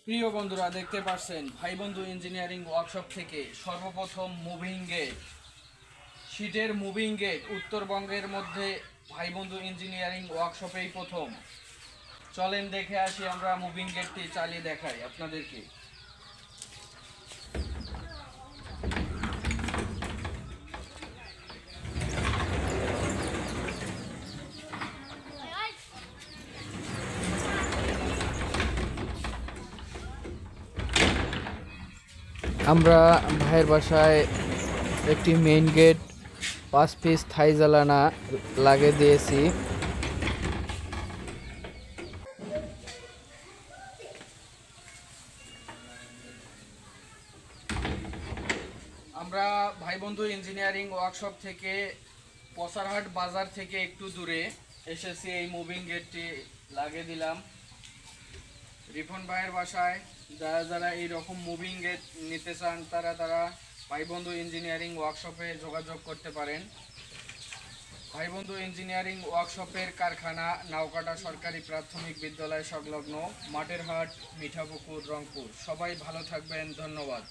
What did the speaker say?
প্রিয় বন্ধুরা, দেখতে পাচ্ছেন ভাই বন্ধু ইঞ্জিনিয়ারিং ওয়ার্কশপ থেকে সর্বপ্রথম মুভিং গেট, শীটের মুভিং গেট উত্তরবঙ্গের মধ্যে ভাই বন্ধু ইঞ্জিনিয়ারিং ওয়ার্কশপেই প্রথম। চলেন দেখে আসি, আমরা মুভিং গেটটি চালিয়ে দেখাই আপনাদেরকে। আমরা ভাইয়ের বাসায় একটি মেইন গেট 5 পিস থাই জ্বালানা লাগিয়ে দিয়েছি। আমরা ভাই বন্ধু ইঞ্জিনিয়ারিং ওয়ার্কশপ থেকে পসারহাট বাজার থেকে একটু দূরে এসেছি, এই মুভিং গেটটি লাগিয়ে দিলাম। রিফন ভাইয়ের বাসায় যারা যারা এইরকম মুভিং গেট নিতে চান তারা ভাই বন্ধু ইঞ্জিনিয়ারিং ওয়ার্কশপে যোগাযোগ করতে পারেন। ভাই বন্ধু ইঞ্জিনিয়ারিং ওয়ার্কশপের কারখানা নাওকাটা সরকারি প্রাথমিক বিদ্যালয় সংলগ্ন, মাঠের হাট, মিঠাপুকুর, রংপুর। সবাই ভালো থাকবেন, ধন্যবাদ।